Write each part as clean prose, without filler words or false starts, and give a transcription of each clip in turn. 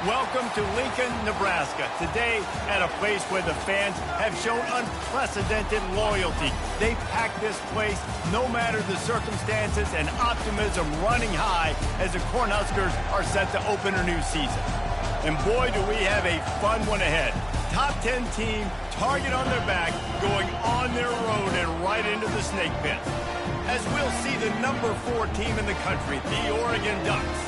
Welcome to Lincoln, Nebraska. Today, at a place where the fans have shown unprecedented loyalty. They pack this place no matter the circumstances, and optimism running high as the Cornhuskers are set to open a new season. And boy, do we have a fun one ahead. Top 10 team, target on their back, going on their road and right into the snake pit. As we'll see the number 4 team in the country, the Oregon Ducks,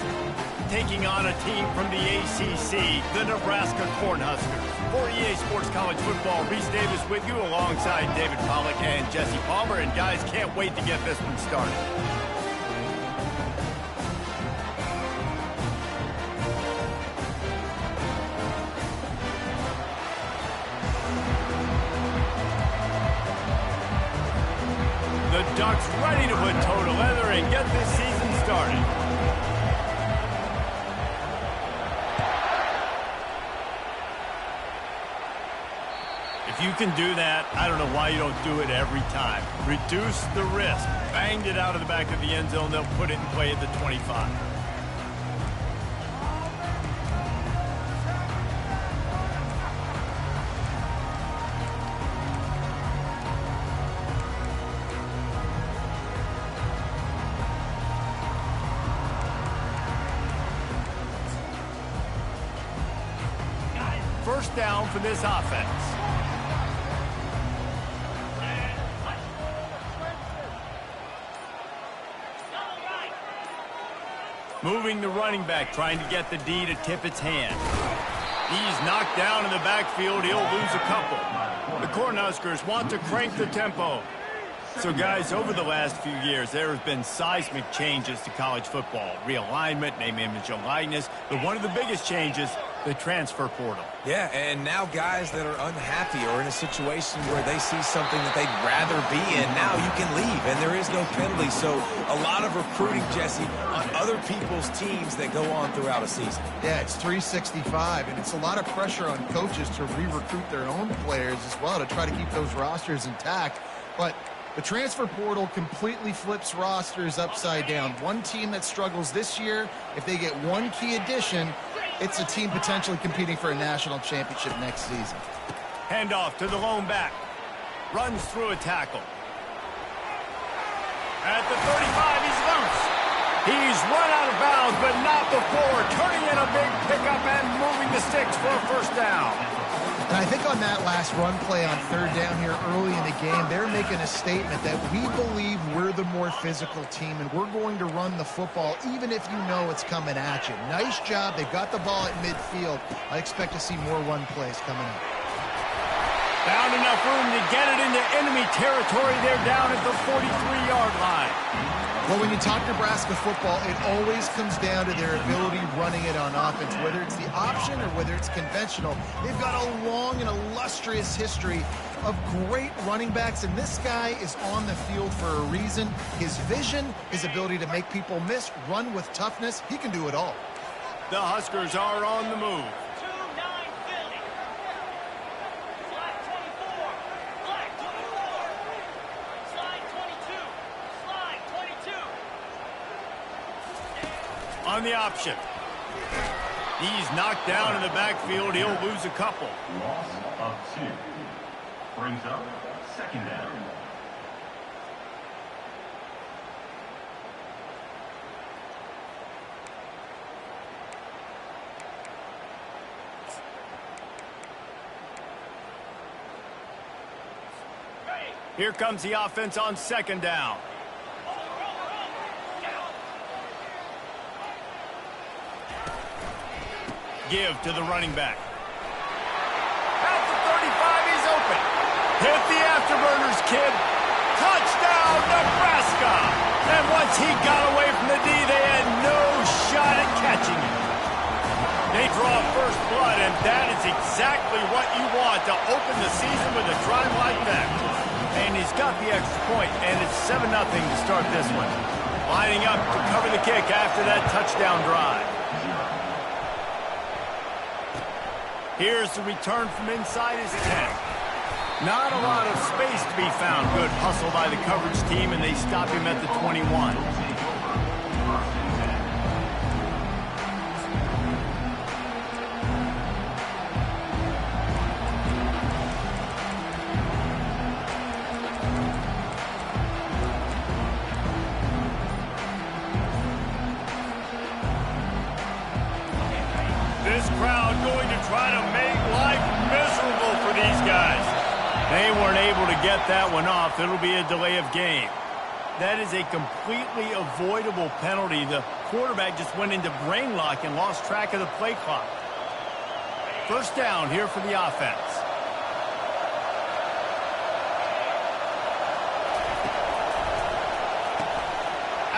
taking on a team from the ACC, the Nebraska Cornhuskers. For EA Sports College Football, Reese Davis with you alongside David Pollack and Jesse Palmer. And guys, can't wait to get this one started. The Ducks ready to put toe to leather and get this season started. If you can do that, I don't know why you don't do it every time. Reduce the risk. Banged it out of the back of the end zone. They'll put it in play at the 25. First down for this offense. Moving the running back, trying to get the D to tip its hand. He's knocked down in the backfield. He'll lose a couple. The Cornhuskers want to crank the tempo. So, guys, over the last few years, there have been seismic changes to college football. Realignment, name, image, and likeness. But one of the biggest changes, the transfer portal. Yeah, and now guys that are unhappy or in a situation where they see something that they'd rather be in, now you can leave, and there is no penalty. So a lot of recruiting, Jesse, on other people's teams that go on throughout a season. Yeah, it's 365, and it's a lot of pressure on coaches to re-recruit their own players as well to try to keep those rosters intact. But the transfer portal completely flips rosters upside down. One team that struggles this year, if they get one key addition, it's a team potentially competing for a national championship next season. Handoff to the lone back. Runs through a tackle. At the 35, he's loose. He's run out of bounds, but not before turning in a big pickup and moving the sticks for a first down. And I think on that last run play on third down here early in the game, they're making a statement that we believe we're the more physical team and we're going to run the football even if you know it's coming at you. Nice job. They've got the ball at midfield. I expect to see more run plays coming up. Found enough room to get it into enemy territory. They're down at the 43-yard line. Well, when you talk Nebraska football, it always comes down to their ability running it on offense, whether it's the option or whether it's conventional. They've got a long and illustrious history of great running backs, and this guy is on the field for a reason. His vision, his ability to make people miss, run with toughness, he can do it all. The Huskers are on the move. On the option. He's knocked down in the backfield. He'll lose a couple. Loss of 2. Brings up second down. Here comes the offense on second down. Give to the running back. At the 35, he's open. Hit the afterburners, kid. Touchdown, Nebraska. And once he got away from the D, they had no shot at catching him. They draw first blood, and that is exactly what you want to open the season with a drive like that. And he's got the extra point, and it's 7-0 to start this one. Lining up to cover the kick after that touchdown drive. Here's the return from inside his 10. Not a lot of space to be found. Good hustle by the coverage team, and they stop him at the 21. trying to make life miserable for these guys. They weren't able to get that one off. It'll be a delay of game. That is a completely avoidable penalty. The quarterback just went into brain lock and lost track of the play clock. First down here for the offense.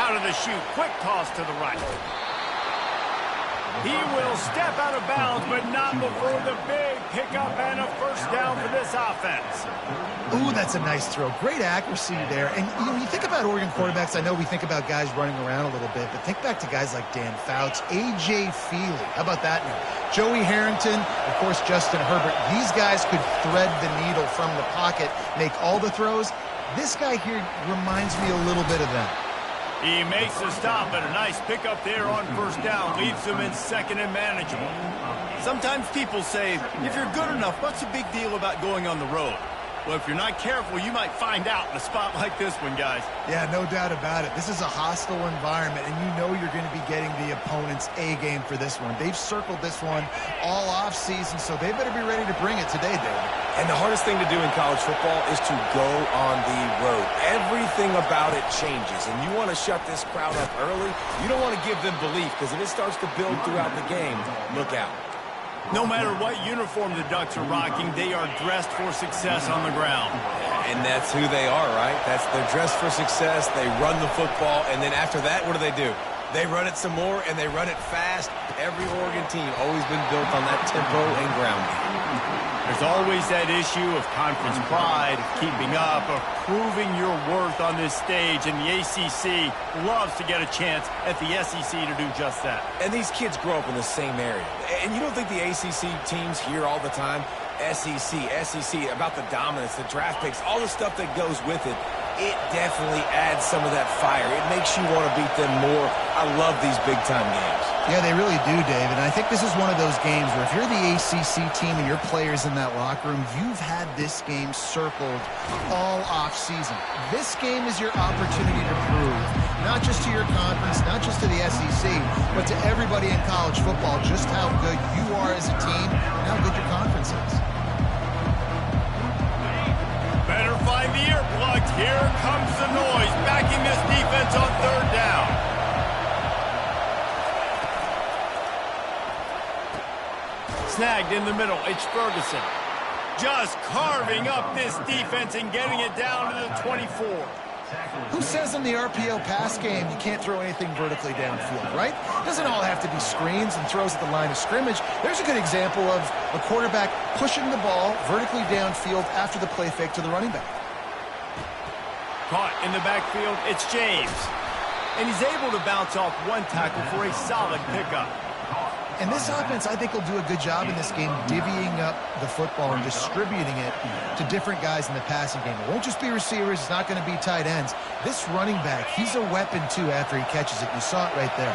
Out of the chute, quick toss to the right. He will step out of bounds, but not before the big pickup and a first down for this offense. Ooh, that's a nice throw. Great accuracy there. And you think about Oregon quarterbacks, I know we think about guys running around a little bit, but think back to guys like Dan Fouts, A.J. Feely. How about that name? Joey Harrington, of course, Justin Herbert. These guys could thread the needle from the pocket, make all the throws. This guy here reminds me a little bit of them. He makes the stop, and a nice pickup there on first down. Leaves him in second and manageable. Sometimes people say, if you're good enough, what's the big deal about going on the road? Well, if you're not careful, you might find out in a spot like this one, guys. Yeah, no doubt about it. This is a hostile environment, and you know you're going to be getting the opponent's A game for this one. They've circled this one all offseason, so they better be ready to bring it today, David. And the hardest thing to do in college football is to go on the road. Everything about it changes, and you want to shut this crowd up early. You don't want to give them belief, because if it starts to build throughout the game, look out. No matter what uniform the Ducks are rocking, they are dressed for success on the ground. And that's who they are, right? They're dressed for success. They run the football, and then after that, what do? They run it some more, and they run it fast. Every Oregon team always been built on that tempo and ground game. There's always that issue of conference pride, of keeping up, of proving your worth on this stage, and the ACC loves to get a chance at the SEC to do just that. And these kids grow up in the same area. And you don't think the ACC teams hear all the time, SEC, about the dominance, the draft picks, all the stuff that goes with it. It definitely adds some of that fire. It makes you want to beat them more. I love these big-time games. Yeah, they really do, David. And I think this is one of those games where if you're the ACC team and your players in that locker room, you've had this game circled all off-season. This game is your opportunity to prove, not just to your conference, not just to the SEC, but to everybody in college football, just how good you are as a team and how good your conference is. Better find the earplugs. Here comes the noise, backing this defense on third down. Snagged in the middle, it's Ferguson. Just carving up this defense and getting it down to the 24. Who says in the RPO pass game you can't throw anything vertically downfield, right? It doesn't all have to be screens and throws at the line of scrimmage. There's a good example of a quarterback pushing the ball vertically downfield after the play fake to the running back. Caught in the backfield, it's James. And he's able to bounce off one tackle for a solid pickup. And this offense, I think, will do a good job in this game divvying up the football and distributing it to different guys in the passing game. It won't just be receivers. It's not going to be tight ends. This running back, he's a weapon, too, after he catches it. You saw it right there.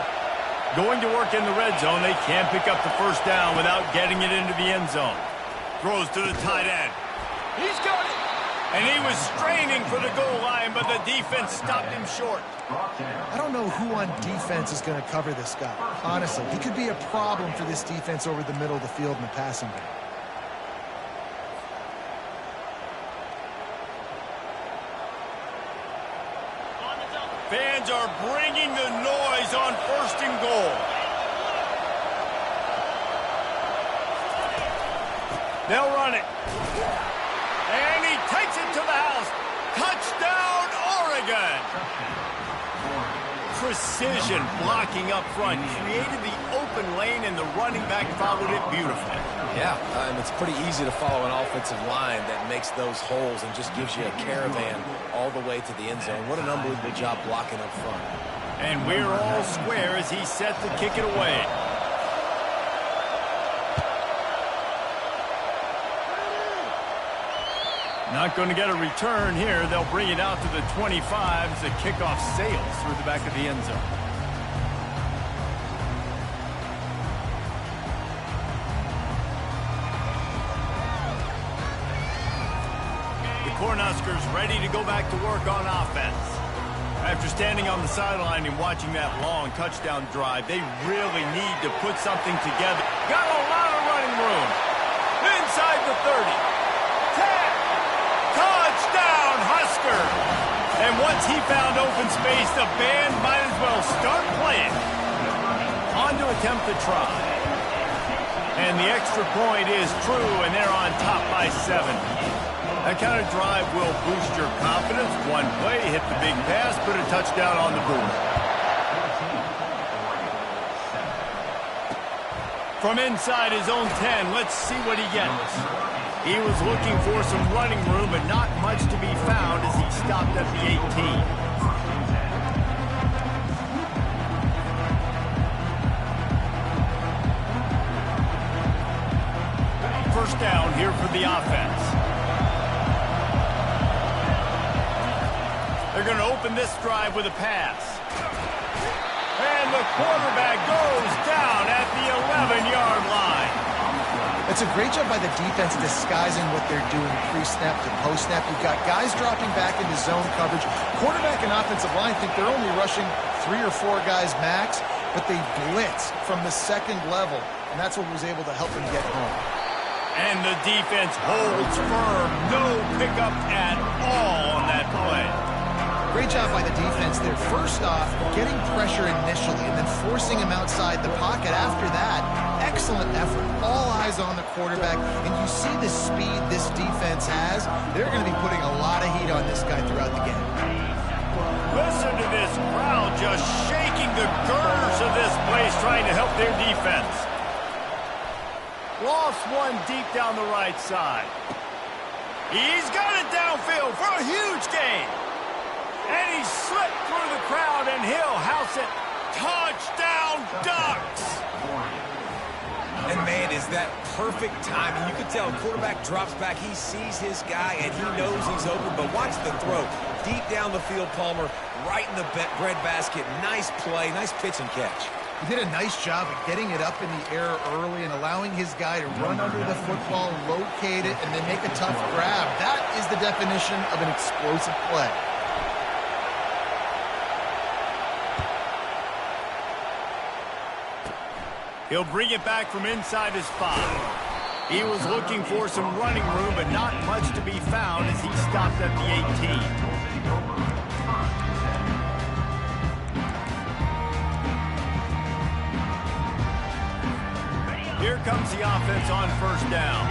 Going to work in the red zone. They can't pick up the first down without getting it into the end zone. Throws to the tight end. He's got it. And he was straining for the goal line, but the defense stopped him short. I don't know who on defense is going to cover this guy. Honestly, he could be a problem for this defense over the middle of the field in the passing game. Fans are bringing the noise on first and goal. They'll run it. And he takes it to the house. Touchdown, Oregon. Precision blocking up front. Created the open lane, and the running back followed it beautifully. Yeah, and it's pretty easy to follow an offensive line that makes those holes and just gives you a caravan all the way to the end zone. What an unbelievable job blocking up front. And we're all square as he's set to kick it away. Not going to get a return here. They'll bring it out to the 25 as the kickoff sails through the back of the end zone. The Cornhuskers ready to go back to work on offense. After standing on the sideline and watching that long touchdown drive, they really need to put something together. Got a lot of running running room. Inside the 30. 10. Touchdown, Husker. And once he found open space, the band might as well start playing. On to attempt the try. And the extra point is true, and they're on top by 7. That kind of drive will boost your confidence. One play, hit the big pass, put a touchdown on the board. From inside his own 10, let's see what he gets. He was looking for some running room, but not much to be found as he stopped at the 18. First down here for the offense. They're going to open this drive with a pass. And the quarterback goes down at the 11-yard line. It's a great job by the defense disguising what they're doing pre-snap to post-snap. You've got guys dropping back into zone coverage. Quarterback and offensive line think they're only rushing 3 or 4 guys max, but they blitz from the second level, and that's what was able to help them get home. And the defense holds firm. No pickup at all on that play. Great job by the defense there. First off, getting pressure initially and then forcing him outside the pocket after that. Excellent effort. All eyes on the quarterback. And you see the speed this defense has. They're going to be putting a lot of heat on this guy throughout the game. Listen to this crowd just shaking the girders of this place trying to help their defense. Lost one deep down the right side. He's got it downfield for a huge gain. And he slipped through the crowd, and he'll house it. Touchdown, Ducks! And, man, is that perfect timing. You can tell quarterback drops back. He sees his guy, and he knows he's open. But watch the throw. Deep down the field, Palmer, right in the bread basket. Nice play, nice pitch and catch. He did a nice job of getting it up in the air early and allowing his guy to run under the football, locate it, and then make a tough grab. That is the definition of an explosive play. He'll bring it back from inside his 5. He was looking for some running room, but not much to be found as he stopped at the 18. Here comes the offense on first down.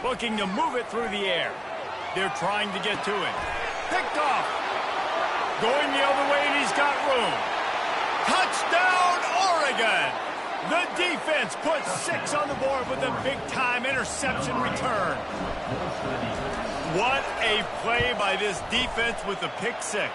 Looking to move it through the air. They're trying to get to it. Picked off. Going the other way, and he's got room. Touchdown, Oregon! The defense puts 6 on the board with a big-time interception return. What a play by this defense with the pick 6.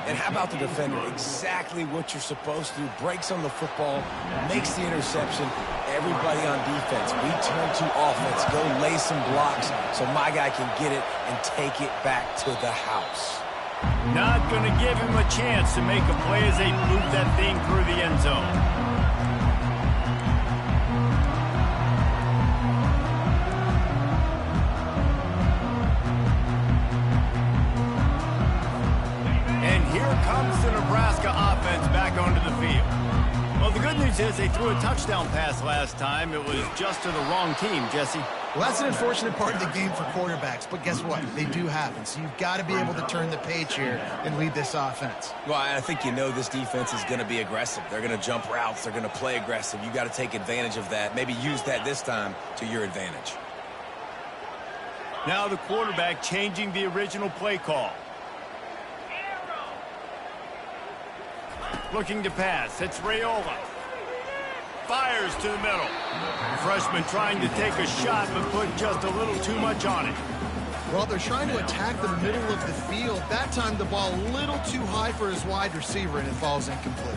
And how about the defender? Exactly what you're supposed to do. Breaks on the football, makes the interception. Everybody on defense, we turn to offense. Go lay some blocks so my guy can get it and take it back to the house. Not going to give him a chance to make a play as they move that thing through the end zone. And here comes the Nebraska offense back onto the field. Well, the good news is they threw a touchdown pass last time. It was just to the wrong team, Jesse. Well, that's an unfortunate part of the game for quarterbacks, but guess what? They do happen. So you've got to be able to turn the page here and lead this offense. Well, I think you know this defense is going to be aggressive. They're going to jump routes. They're going to play aggressive. You got to take advantage of that. Maybe use that this time to your advantage. Now the quarterback changing the original play call. Looking to pass. It's Raiola. Fires to the middle. The freshman trying to take a shot, but put just a little too much on it. Well, they're trying to attack the middle of the field. That time the ball a little too high for his wide receiver, and it falls incomplete.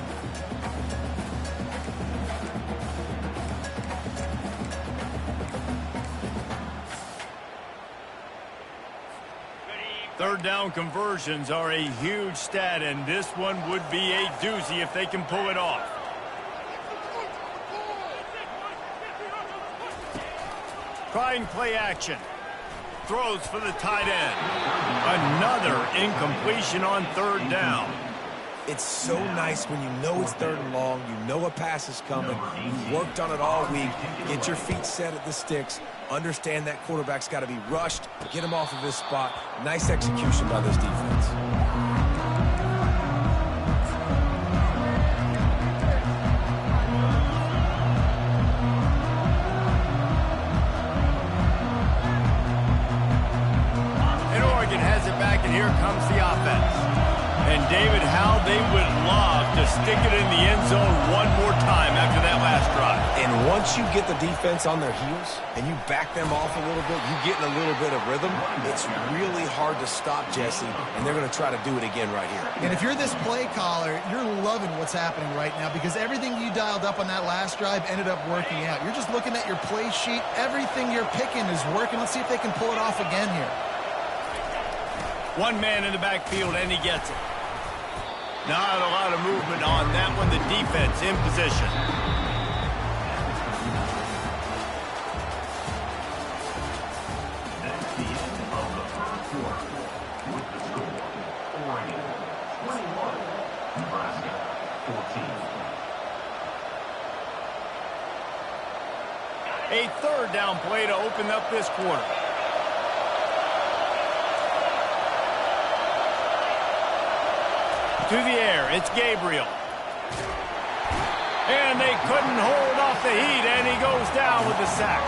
Third down conversions are a huge stat, and this one would be a doozy if they can pull it off. Trying play action. Throws for the tight end. Another incompletion on third down. It's so nice when you know it's 3rd and long, you know a pass is coming, you worked on it all week, get your feet set at the sticks, understand that quarterback's got to be rushed, get him off of his spot. Nice execution by this defense. And Oregon has it back, and here comes the offense. And, David, how they would love to stick it in the end zone one more time after that last drive. And once you get the defense on their heels and you back them off a little bit, you get in a little bit of rhythm, it's really hard to stop, Jesse, and they're going to try to do it again right here. And if you're this play caller, you're loving what's happening right now because everything you dialed up on that last drive ended up working out. You're just looking at your play sheet. Everything you're picking is working. Let's see if they can pull it off again here. One man in the backfield, and he gets it. Not a lot of movement on that one. The defense in position. That's the end of the 1st quarter. With the score, Oregon 21, Nebraska 14. A 3rd down play to open up this quarter. To the air, it's Gabriel. And they couldn't hold off the heat, and he goes down with the sack.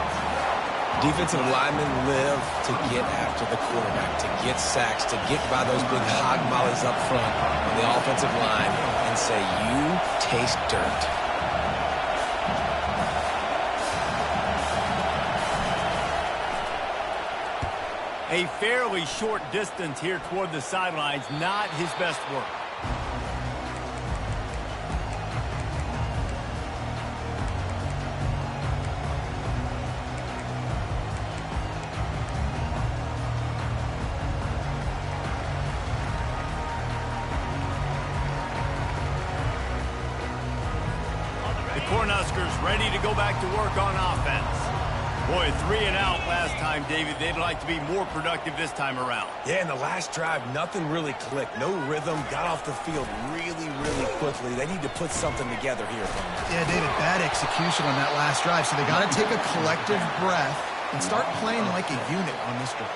Defensive linemen live to get after the quarterback, to get sacks, to get by those big hog mollies up front on the offensive line and say, you taste dirt. A fairly short distance here toward the sidelines, not his best work. Cornhuskers ready to go back to work on offense. Boy, 3 and out last time, David. They'd like to be more productive this time around. Yeah, in the last drive, nothing really clicked. No rhythm, got off the field really, really quickly. They need to put something together here. Yeah, David, bad execution on that last drive. So they got to take a collective breath and start playing like a unit on this drive.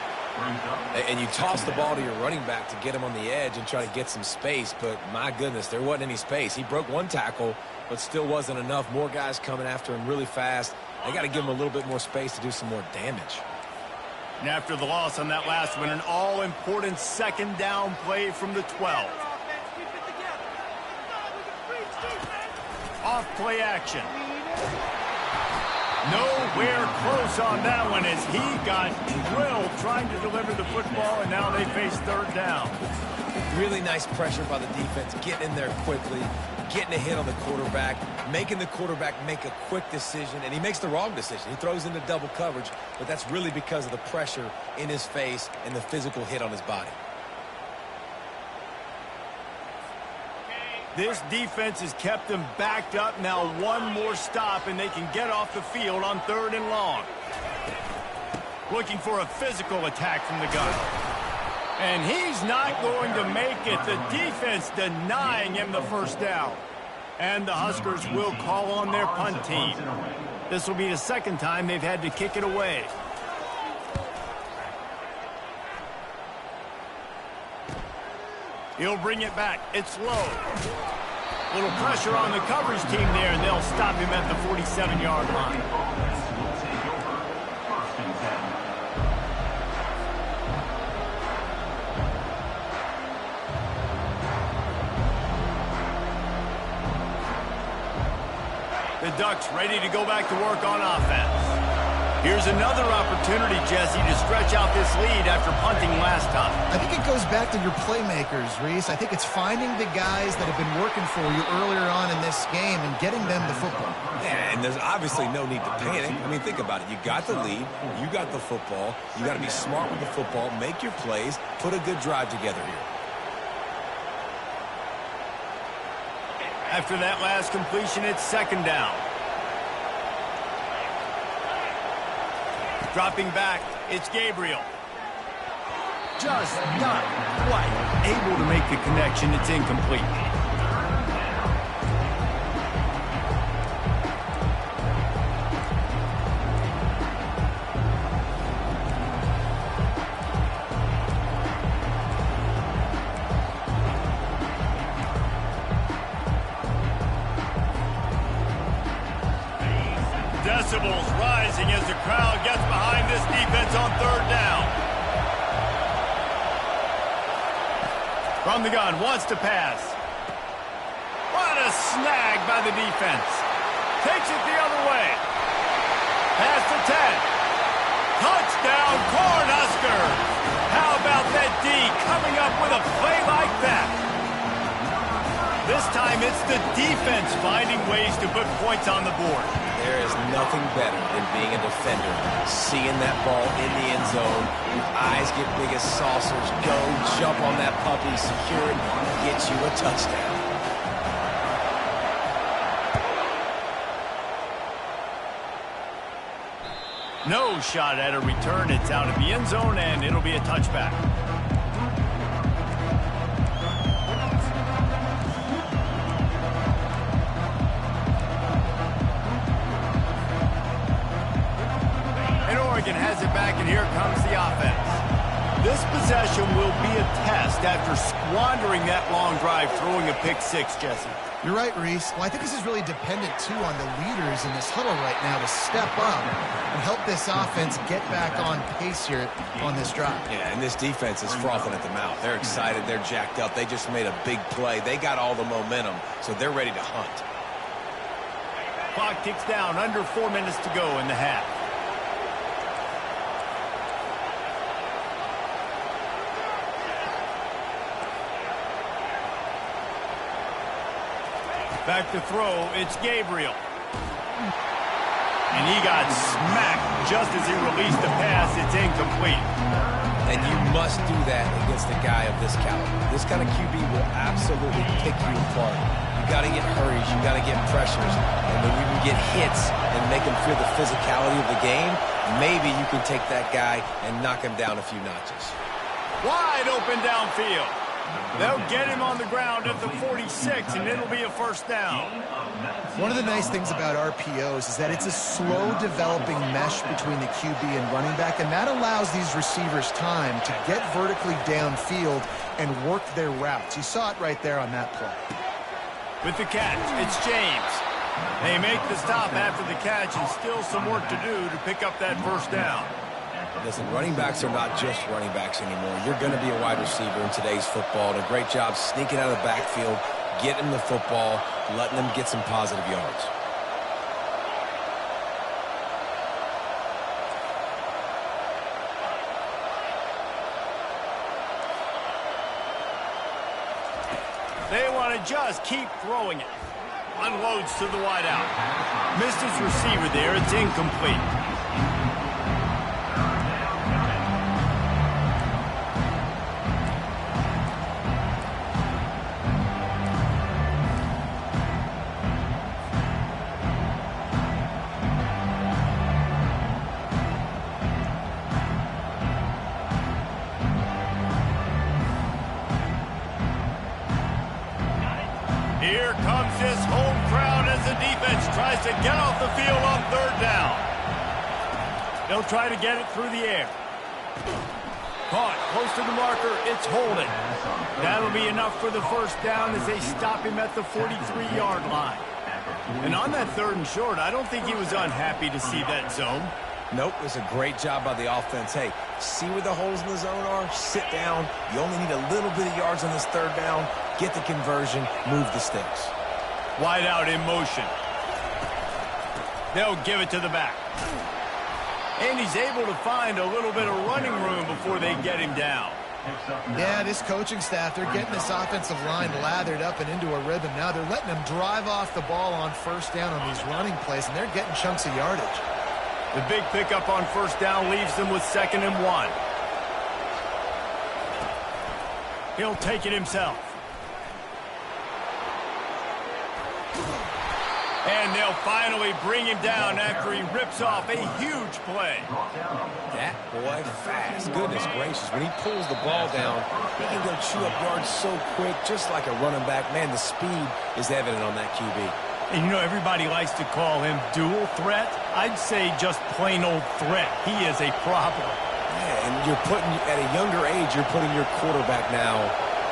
And you toss the ball to your running back to get him on the edge and try to get some space, but my goodness, there wasn't any space. He broke one tackle, but still wasn't enough. More guys coming after him really fast. They got to give him a little bit more space to do some more damage. And after the loss on that last one, an all-important 2nd down play from the 12. Off play action. Nowhere close on that one as he got drilled trying to deliver the football, and now they face 3rd down. Really nice pressure by the defense, getting in there quickly, getting a hit on the quarterback, making the quarterback make a quick decision, and he makes the wrong decision. He throws into double coverage, but that's really because of the pressure in his face and the physical hit on his body. This defense has kept them backed up. Now one more stop, and they can get off the field on 3rd and long. Looking for a physical attack from the gun. And he's not going to make it. The defense denying him the 1st down. And the Huskers will call on their punt team. This will be the 2nd time they've had to kick it away. He'll bring it back. It's low. Little pressure on the coverage team there, and they'll stop him at the 47-yard line. The Ducks ready to go back to work on offense. Here's another opportunity, Jesse, to stretch out this lead after punting last time. I think it goes back to your playmakers, Reese. I think it's finding the guys that have been working for you earlier on in this game and getting them the football. Yeah, and there's obviously no need to panic. I mean, think about it. You got the lead. You got the football. You got to be smart with the football. Make your plays. Put a good drive together here. After that last completion, it's 2nd down. Dropping back, it's Gabriel. Just not quite able to make the connection. It's incomplete. rising as the crowd gets behind this defense on third down. From the gun, wants to pass. What a snag by the defense. Takes it the other way. Pass to 10. Touchdown, Cornhuskers. How about that D coming up with a play like that? This time it's the defense finding ways to put points on the board. There is nothing better than being a defender. Seeing that ball in the end zone, your eyes get big as saucers. Go, jump on that puppy, secure it, get you a touchdown. No shot at a return. It's out of the end zone, and it'll be a touchback. Has it back, and here comes the offense. This possession will be a test after squandering that long drive, throwing a pick six, Jesse. You're right, Reese. Well, I think this is really dependent, too, on the leaders in this huddle right now to step up and help this offense get back on pace here on this drive. Yeah, and this defense is frothing at the mouth. They're excited. They're jacked up. They just made a big play. They got all the momentum, so they're ready to hunt. Clock ticks down. Under 4 minutes to go in the half. Back to throw, it's Gabriel. And he got smacked just as he released the pass. It's incomplete. And you must do that against a guy of this caliber. This kind of QB will absolutely pick you apart. You got to get hurries, you got to get pressures, and when you can get hits and make him feel the physicality of the game, maybe you can take that guy and knock him down a few notches. Wide open downfield. They'll get him on the ground at the 46, and it'll be a first down. One of the nice things about RPOs is that it's a slow-developing mesh between the QB and running back, and that allows these receivers time to get vertically downfield and work their routes. You saw it right there on that play. With the catch, it's James. They make the stop after the catch, and still some work to do to pick up that first down. Listen, running backs are not just running backs anymore. You're going to be a wide receiver in today's football. And a great job sneaking out of the backfield, getting the football, letting them get some positive yards. They want to just keep throwing it. Unloads to the wideout. Missed his receiver there. It's incomplete. Here comes this home crowd as the defense tries to get off the field on third down. They'll try to get it through the air. Caught close to the marker. It's holding. That'll be enough for the first down as they stop him at the 43-yard line. And on that third and short, I don't think he was unhappy to see that zone. Nope, it was a great job by the offense. Hey, see where the holes in the zone are? Sit down. You only need a little bit of yards on this third down. Get the conversion. Move the sticks. Wide out in motion. They'll give it to the back. And he's able to find a little bit of running room before they get him down. Yeah, this coaching staff, they're getting this offensive line lathered up and into a rhythm. Now they're letting them drive off the ball on first down on these running plays, and they're getting chunks of yardage. The big pickup on first down leaves them with 2nd and 1. He'll take it himself. And they'll finally bring him down after he rips off a huge play. That boy fast. Goodness gracious. When he pulls the ball down, he can go chew up yards so quick, just like a running back. Man, the speed is evident on that QB. And you know, everybody likes to call him dual threat. I'd say just plain old threat. He is a problem. Yeah, and you're putting, at a younger age, you're putting your quarterback now,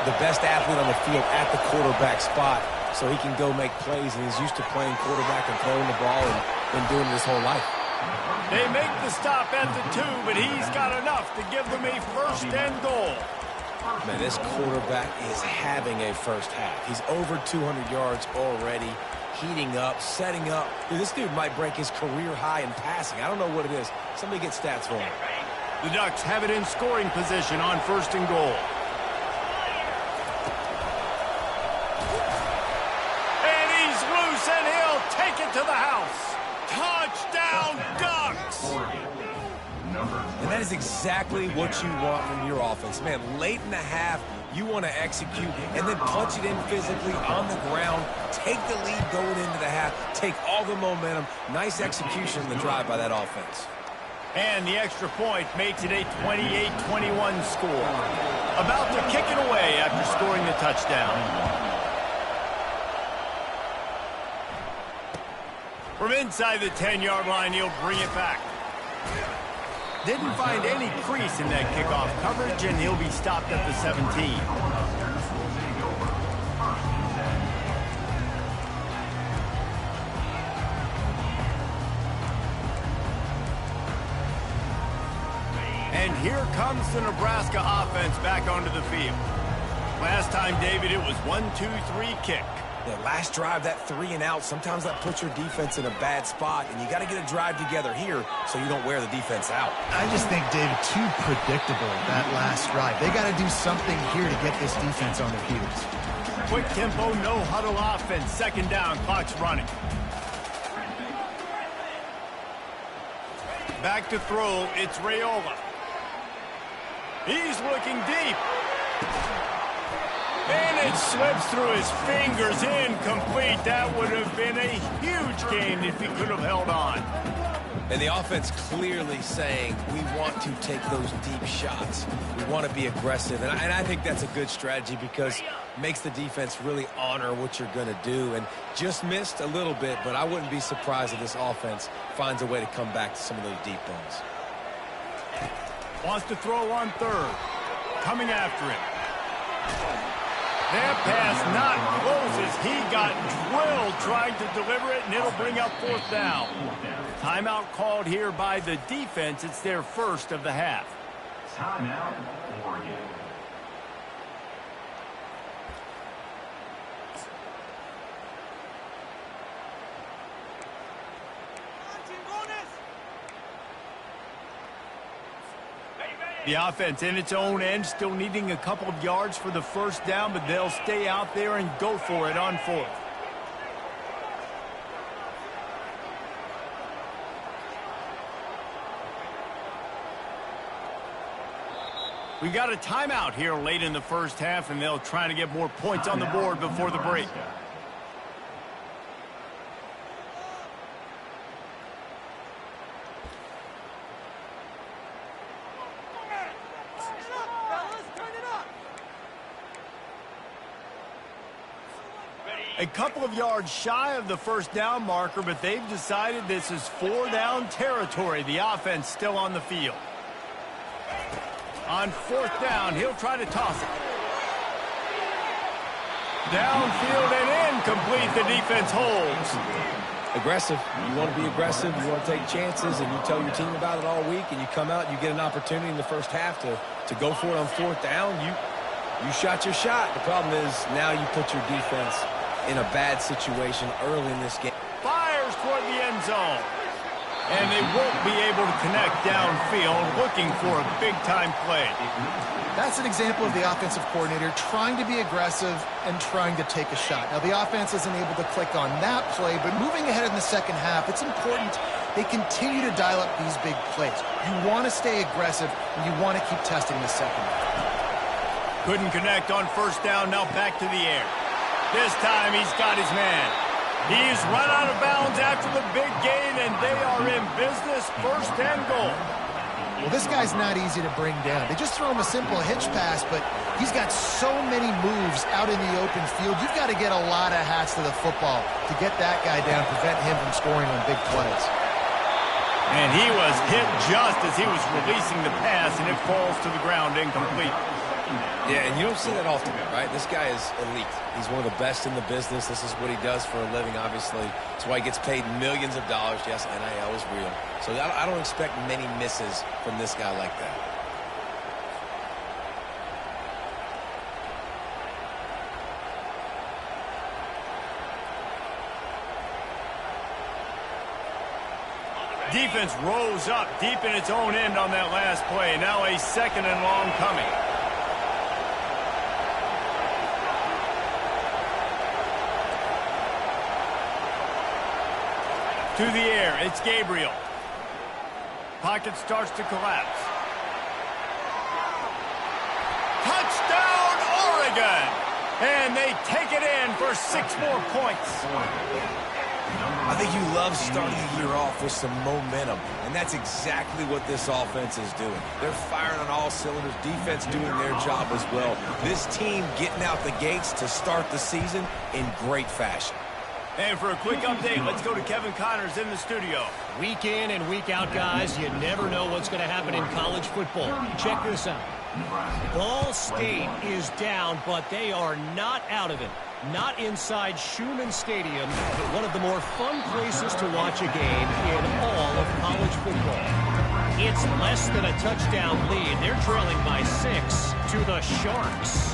the best athlete on the field at the quarterback spot, so he can go make plays, and he's used to playing quarterback and throwing the ball and been doing it his whole life. They make the stop at the 2, but he's got enough to give them a first and goal. Man, this quarterback is having a first half. He's over 200 yards already, heating up, setting up. Dude, this dude might break his career high in passing. I don't know what it is. Somebody get stats for him. The Ducks have it in scoring position on first and goal. And he's loose, and he'll take it to the house. Touchdown, Ducks! And that is exactly what you want from your offense. Man, late in the half, you want to execute and then punch it in physically on the ground, take the lead going into the half, take all the momentum. Nice execution in the drive by that offense. And the extra point makes it a 28-21 score. About to kick it away after scoring the touchdown. From inside the 10-yard line, he'll bring it back. Didn't find any crease in that kickoff coverage, and he'll be stopped at the 17. And here comes the Nebraska offense back onto the field. Last time, David, it was 1-2-3 kick. The last drive, that 3 and out, sometimes that puts your defense in a bad spot, and you got to get a drive together here so you don't wear the defense out. I just think, David, too predictable, that last drive. They got to do something here to get this defense on their heels. Quick tempo, no huddle offense. Second down, clock's running. Back to throw, it's Raiola. He's looking deep. And it slips through his fingers, incomplete. That would have been a huge gain if he could have held on. And the offense clearly saying, we want to take those deep shots. We want to be aggressive. And I think that's a good strategy because it makes the defense really honor what you're going to do. And just missed a little bit, but I wouldn't be surprised if this offense finds a way to come back to some of those deep ones. Wants to throw on third. Coming after him. That pass not close as he got drilled trying to deliver it, and it'll bring up fourth down. Timeout called here by the defense. It's their first of the half. Timeout, Oregon. The offense in its own end, still needing a couple of yards for the first down, but they'll stay out there and go for it on fourth. We got a timeout here late in the first half, and they'll try to get more points on the board before the break. A couple of yards shy of the first down marker, but they've decided this is 4-down territory. The offense still on the field. On fourth down, he'll try to toss it. Downfield and incomplete. The defense holds. Aggressive. You want to be aggressive. You want to take chances, and you tell your team about it all week, and you come out and you get an opportunity in the first half to go for it on fourth down. You shot your shot. The problem is now you put your defense in a bad situation early in this game. Fires toward the end zone. And they won't be able to connect downfield, looking for a big-time play. That's an example of the offensive coordinator trying to be aggressive and trying to take a shot. Now, the offense isn't able to click on that play, but moving ahead in the second half, it's important they continue to dial up these big plays. You want to stay aggressive, and you want to keep testing the second half. Couldn't connect on first down, now back to the air. This time he's got his man. He's run out of bounds after the big gain, and they are in business, first and goal. Well, this guy's not easy to bring down. They just throw him a simple hitch pass, but he's got so many moves out in the open field. You've got to get a lot of hats to the football to get that guy down, prevent him from scoring on big plays. And he was hit just as he was releasing the pass, and it falls to the ground incomplete. Yeah, and you don't see that often, right? This guy is elite. He's one of the best in the business. This is what he does for a living, obviously. That's why he gets paid millions of dollars. Yes, NIL is real. So I don't expect many misses from this guy like that. Defense rose up deep in its own end on that last play. Now a second and long coming. To the air, it's Gabriel. Pocket starts to collapse. Touchdown, Oregon! And they take it in for 6 more points. I think you love starting the year off with some momentum, and that's exactly what this offense is doing. They're firing on all cylinders, defense doing their job as well. This team getting out the gates to start the season in great fashion. And for a quick update, let's go to Kevin Connors in the studio. Week in and week out, guys, you never know what's going to happen in college football. Check this out. Ball State is down, but they are not out of it. Not inside Schumann Stadium, one of the more fun places to watch a game in all of college football. It's less than a touchdown lead. They're trailing by 6 to the Sharks.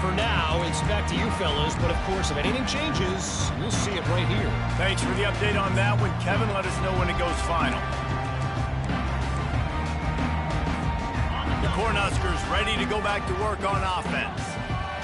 For now, it's back to you fellas, but of course, if anything changes, you'll see it right here. Thanks for the update on that one, Kevin. Let us know when it goes final. The Cornhuskers ready to go back to work on offense.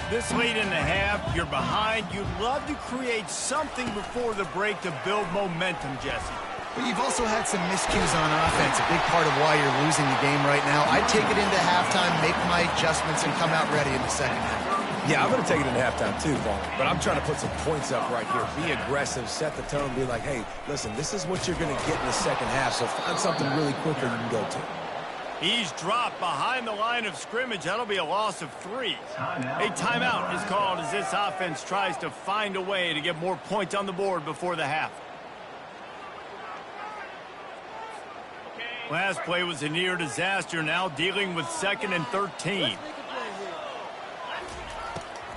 This late in the half, you're behind. You'd love to create something before the break to build momentum, Jesse. But you've also had some miscues on offense, a big part of why you're losing the game right now. I'd take it into halftime, make my adjustments, and come out ready in the second half. Yeah, I'm going to take it into halftime too, Vaughn. But I'm trying to put some points up right here. Be aggressive, set the tone, be like, hey, listen, this is what you're going to get in the second half, so find something really quickly you can go to. He's dropped behind the line of scrimmage. That'll be a loss of 3. A timeout is called as this offense tries to find a way to get more points on the board before the half. Last play was a near disaster, now dealing with 2nd and 13.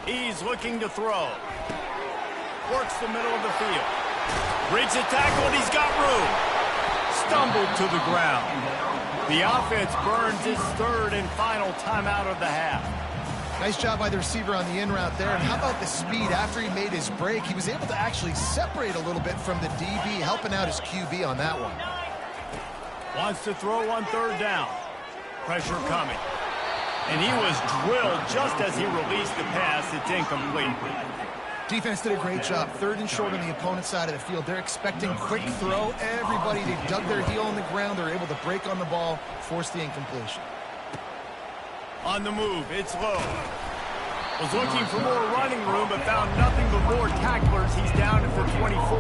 He's looking to throw. Works the middle of the field. Breaks the tackle, and he's got room. Stumbled to the ground. The offense burns his 3rd and final timeout of the half. Nice job by the receiver on the in route there. And how about the speed? After he made his break, he was able to actually separate a little bit from the DB, helping out his QB on that one. Wants to throw on 3rd down. Pressure coming. And he was drilled just as he released the pass. It's incomplete. Defense did a great job. 3rd and short on the opponent's side of the field. They're expecting quick throw. Everybody, they dug their heel on the ground. They're able to break on the ball, force the incompletion. On the move, it's Lowe. Was looking for more running room, but found nothing but more tacklers. He's down for 24.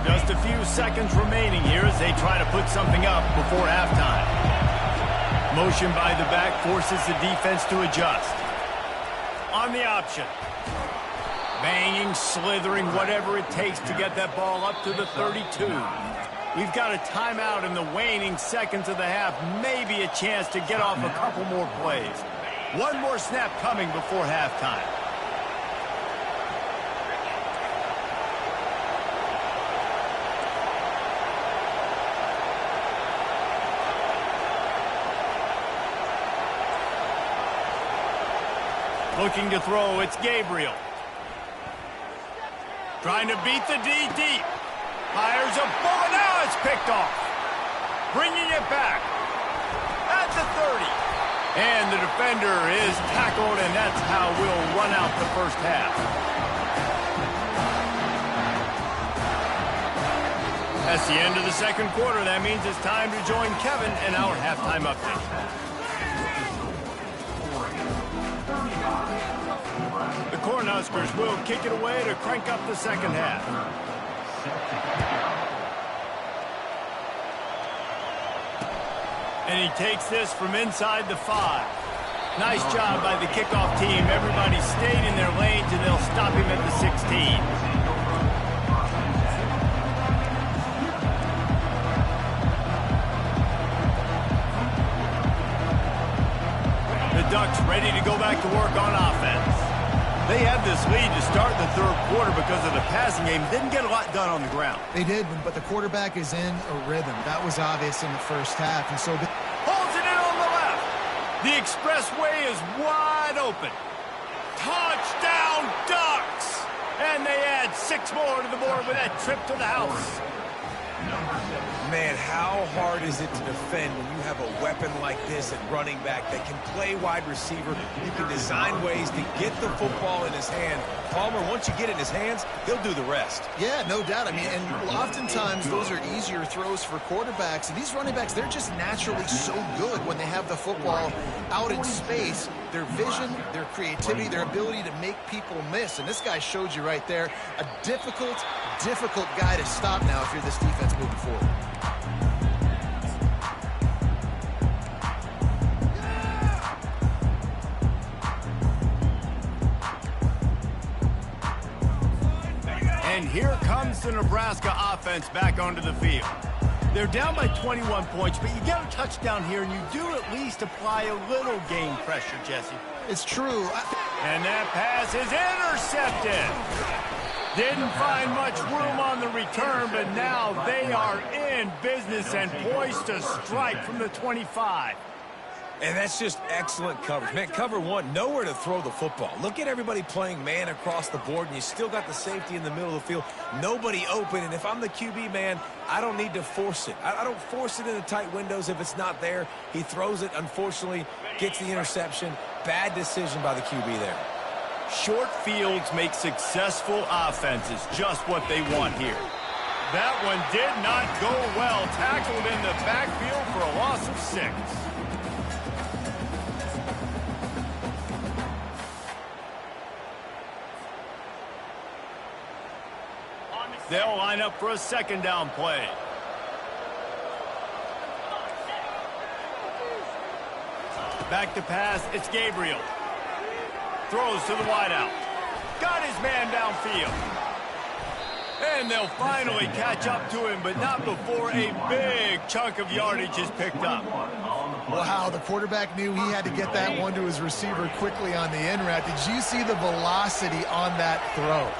Just a few seconds remaining here as they try to put something up before halftime. Motion by the back forces the defense to adjust. On the option. Banging, slithering, whatever it takes to get that ball up to the 32. We've got a timeout in the waning seconds of the half. Maybe a chance to get off a couple more plays. One more snap coming before halftime. Looking to throw, it's Gabriel. Trying to beat the D deep. Fires a bullet, now it's picked off. Bringing it back at the 30. And the defender is tackled, and that's how we'll run out the first half. That's the end of the second quarter. That means it's time to join Kevin in our halftime update. The Cornhuskers will kick it away to crank up the second half. And he takes this from inside the 5. Nice job by the kickoff team. Everybody stayed in their lanes, and they'll stop him at the 16. lead to start the third quarter because of the passing game. Didn't get a lot done on the ground. They did, but the quarterback is in a rhythm. That was obvious in the first half. And so Holds it in on the left. The expressway is wide open. Touchdown Ducks! And they add 6 more to the board with that trip to the house. Man, how hard is it to defend when you have a weapon like this at running back that can play wide receiver? You can design ways to get the football in his hand. Palmer, once you get it in his hands, he'll do the rest. yeah, no doubt. I mean, and oftentimes those are easier throws for quarterbacks. And these running backs, they're just naturally so good when they have the football out in space. Their vision, their creativity, their ability to make people miss. And this guy showed you right there, a difficult guy to stop now if you're this defense moving forward. And here comes the Nebraska offense back onto the field. They're down by 21 points, but you get a touchdown here, and you do at least apply a little game pressure, Jesse. It's true. And that pass is intercepted. Didn't find much room on the return, but now they are in business and poised to strike from the 25. And that's just excellent coverage. Man, cover one, nowhere to throw the football. Look at everybody playing man across the board, and you still got the safety in the middle of the field. Nobody open, and if I'm the QB, man, I don't need to force it. I don't force it into tight windows if it's not there. He throws it, unfortunately, gets the interception. Bad decision by the QB there. Short fields make successful offenses just what they want here. That one did not go well. Tackled in the backfield for a loss of 6. They'll line up for a second down play. Back to pass, it's Gabriel. Throws to the wideout. Got his man downfield. And they'll finally catch up to him, but not before a big chunk of yardage is picked up. Wow, the quarterback knew he had to get that one to his receiver quickly on the in route. Did you see the velocity on that throw?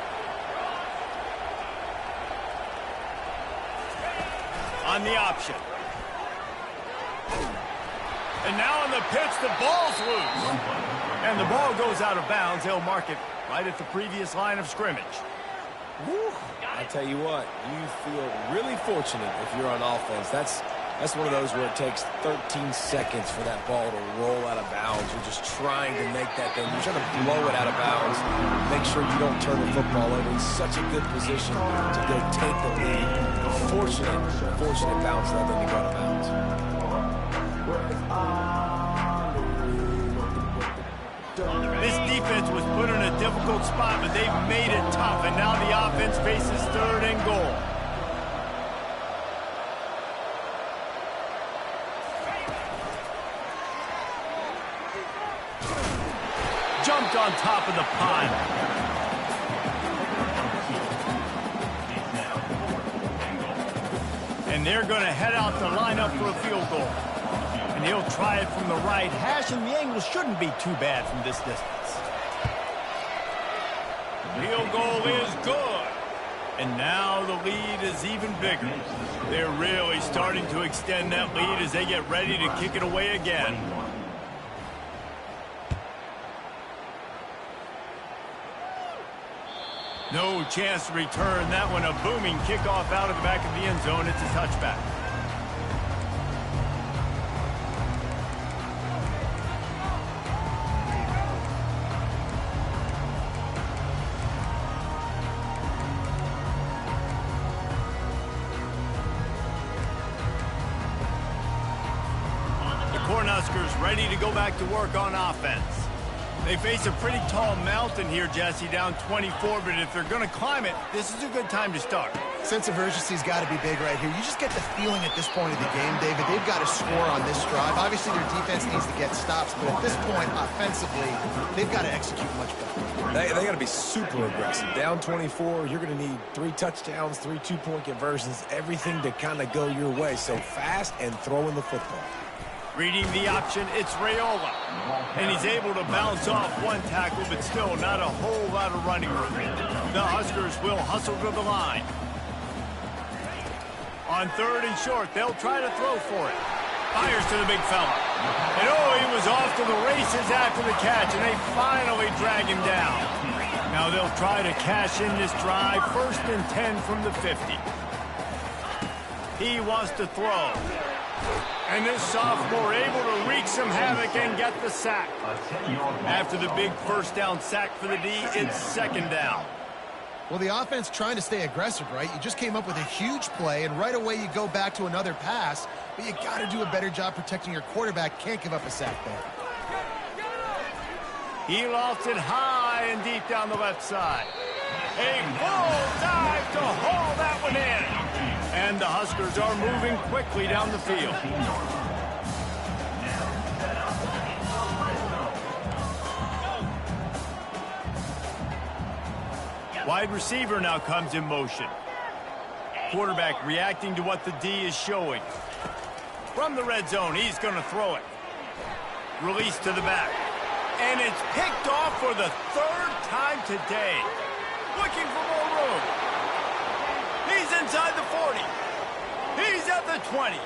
On the option. And now on the pitch, the ball's loose. And the ball goes out of bounds. They'll mark it right at the previous line of scrimmage. Woo. I tell you what, you feel really fortunate if you're on offense. That's one of those where it takes 13 seconds for that ball to roll out of bounds. You're just trying to make that thing. You're trying to blow it out of bounds. Make sure you don't turn the football over. He's such a good position to go take the lead. Fortunate bounce that thing to go out of bounds. This defense was put in a difficult spot, but they've made it tough. And now the offense faces 3rd and goal. Jumped on top of the pile. And they're going to head out the lineup for a field goal. And he'll try it from the right hash, and the angle shouldn't be too bad from this distance. Field goal is good. And now the lead is even bigger. They're really starting to extend that lead as they get ready to kick it away again. No chance to return that one. A booming kickoff out of the back of the end zone. It's a touchback. The Cornhuskers ready to go back to work on offense. They face a pretty tall mountain here, Jesse, down 24, but if they're going to climb it, this is a good time to start. Sense of urgency's got to be big right here. You just get the feeling at this point of the game, David, they've got to score on this drive. Obviously, their defense needs to get stops, but at this point, offensively, they've got to execute much better. They got to be super aggressive. Down 24, you're going to need 3 touchdowns, 3 two-point conversions, everything to kind of go your way. So fast and throwing the football. Reading the option, it's Raiola. And he's able to bounce off one tackle, but still not a whole lot of running room. The Huskers will hustle to the line. On 3rd and short, they'll try to throw for it. Fires to the big fella. And he was off to the races after the catch, and they finally drag him down. Now they'll try to cash in this drive, 1st and 10 from the 50. He wants to throw. And this sophomore able to wreak some havoc and get the sack. After the big 1st down sack for the D, it's 2nd down. Well, the offense trying to stay aggressive, right? You just came up with a huge play, and right away you go back to another pass, but you got to do a better job protecting your quarterback. Can't give up a sack there. He lofts it high and deep down the left side. A full dive to haul that one in. And the Huskers are moving quickly down the field. Wide receiver now comes in motion. Quarterback reacting to what the D is showing. From the red zone, he's going to throw it. Release to the back. And it's picked off for the 3rd time today. Looking for more room. He's inside the 40. He's at the 20.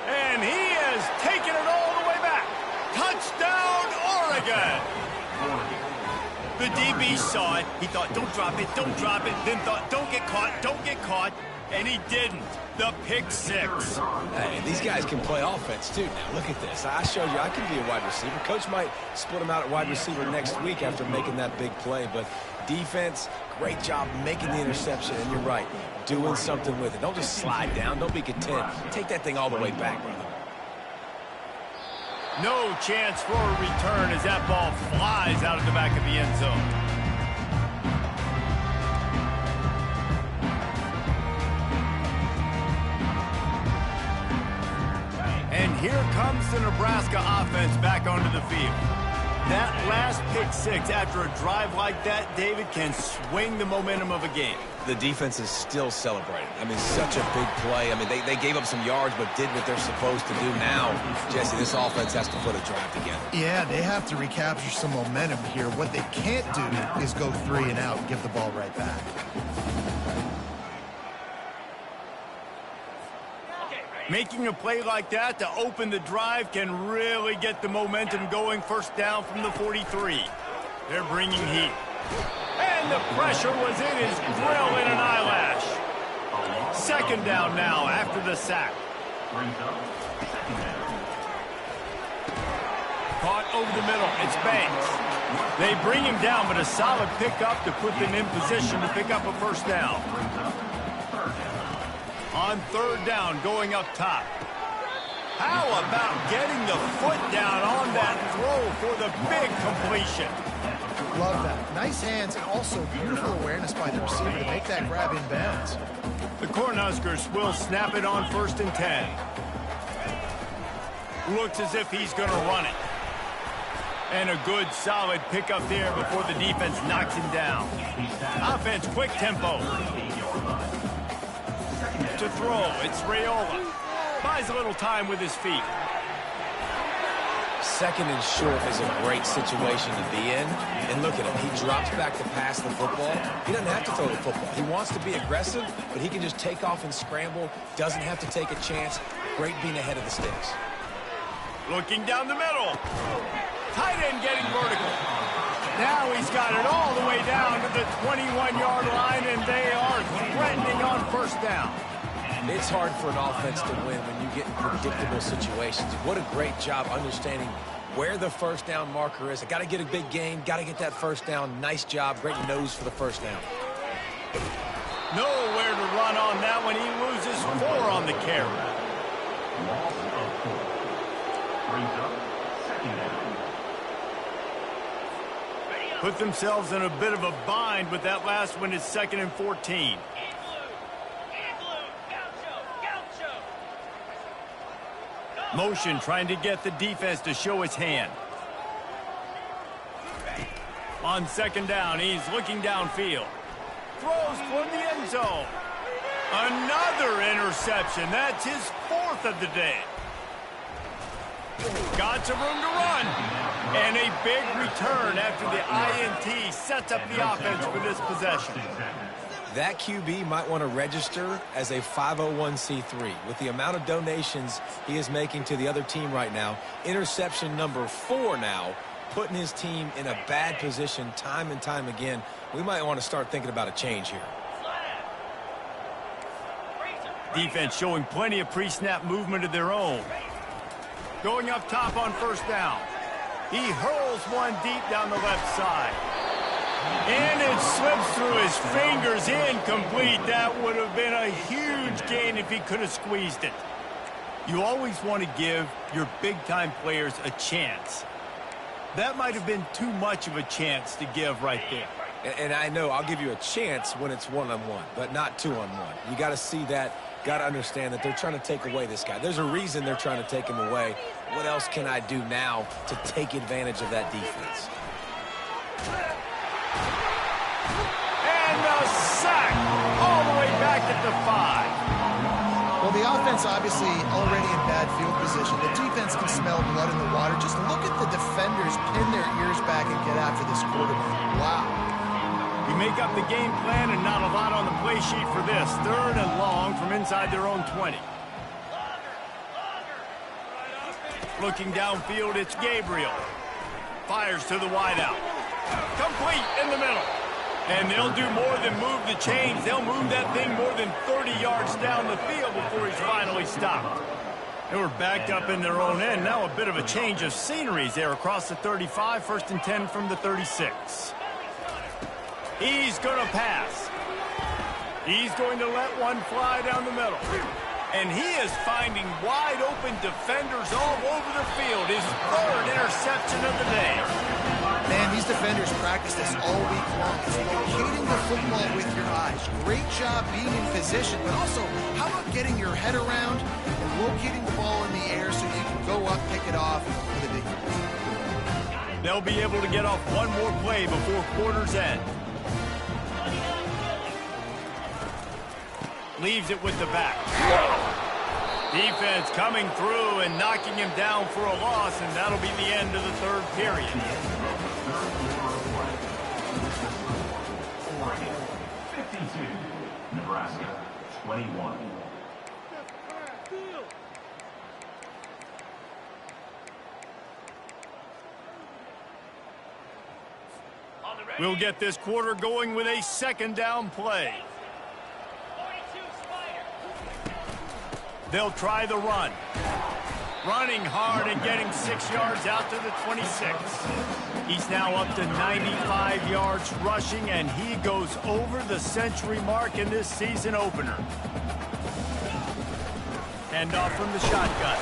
And he has taken it all the way back. Touchdown, Oregon. The DB saw it. He thought, don't drop it, don't drop it. Then thought, don't get caught. And he didn't. The pick 6. Hey, these guys can play offense, too. Now, look at this. I showed you I can be a wide receiver. Coach might split him out at wide receiver next week after making that big play. But defense, great job making the interception. And you're right, doing something with it. Don't just slide down. Don't be content. Take that thing all the way back, brother. No chance for a return as that ball flies out of the back of the end zone. And here comes the Nebraska offense back onto the field. That last pick 6 after a drive like that, David, can swing the momentum of a game. The defense is still celebrating. I mean, such a big play. I mean, they gave up some yards but did what they're supposed to do. Now, Jesse, this offense has to put a drive together. Yeah, they have to recapture some momentum here. What they can't do is go 3 and out and give the ball right back. Making a play like that to open the drive can really get the momentum going. 1st down from the 43. They're bringing heat. And the pressure was in his grill in an eyelash. 2nd down now after the sack. Caught over the middle. It's Banks. They bring him down, but a solid pickup to put them in position to pick up a 1st down. On 3rd down, going up top. How about getting the foot down on that throw for the big completion? Love that. Nice hands and also beautiful awareness by the receiver to make that grab in bounds. The Cornhuskers will snap it on 1st and 10. Looks as if he's going to run it. And a good, solid pickup there before the defense knocks him down. Offense, quick tempo. To throw, it's Raiola. Buys a little time with his feet. 2nd and short is a great situation to be in. And look at him. He drops back to pass the football. He doesn't have to throw the football. He wants to be aggressive, but he can just take off and scramble. Doesn't have to take a chance. Great being ahead of the sticks. Looking down the middle. Tight end getting vertical. Now he's got it all the way down to the 21-yard line, and they are threatening on 1st down. It's hard for an offense to win when you get in predictable situations. What a great job understanding where the 1st down marker is. I got to get a big gain, got to get that 1st down. Nice job, great nose for the 1st down. Nowhere to run on that one. He loses 4 on the carry. Put themselves in a bit of a bind with that last one. It's 2nd and 14. Motion trying to get the defense to show his hand. On 2nd down, he's looking downfield. Throws for the end zone. Another interception. That's his 4th of the day. Got some room to run. And a big return after the INT sets up the offense for this possession. That QB might want to register as a 501c3. With the amount of donations he is making to the other team right now, interception number 4 now, putting his team in a bad position time and time again. We might want to start thinking about a change here. Defense showing plenty of pre-snap movement of their own. Going up top on first down. He hurls one deep down the left side. And it slips through his fingers, incomplete. That would have been a huge gain if he could have squeezed it. You always want to give your big-time players a chance. That might have been too much of a chance to give right there. And I know I'll give you a chance when it's one-on-one, but not two-on-one. You got to see that, got to understand that they're trying to take away this guy. There's a reason they're trying to take him away. What else can I do now to take advantage of that defense? And the sack all the way back at the 5. Well, the offense obviously already in bad field position. The defense can smell blood in the water. Just look at the defenders pin their ears back and get after this quarterback. Wow. You make up the game plan and not a lot on the play sheet for this. 3rd and long from inside their own 20. Looking downfield, it's Gabriel. Fires to the wideout. Complete in the middle. And they'll do more than move the chains. They'll move that thing more than 30 yards down the field before he's finally stopped. They were backed up in their own end. Now a bit of a change of sceneries there across the 35. 1st and 10 from the 36. He's going to pass. He's going to let one fly down the middle. And he is finding wide open defenders all over the field. His 3rd interception of the day. Man, these defenders practice this all week long. It's locating the football with your eyes. Great job being in position, but also, how about getting your head around and locating the ball in the air so you can go up, pick it off with a big play. They'll be able to get off one more play before quarter's end. Leaves it with the back. Defense coming through and knocking him down for a loss, and that'll be the end of the 3rd period. Oregon, 52. Nebraska, 21. We'll get this quarter going with a 2nd down play. They'll try the run. Running hard and getting 6 yards out to the 26. He's now up to 95 yards rushing, and he goes over the century mark in this season opener. Handoff from the shotgun.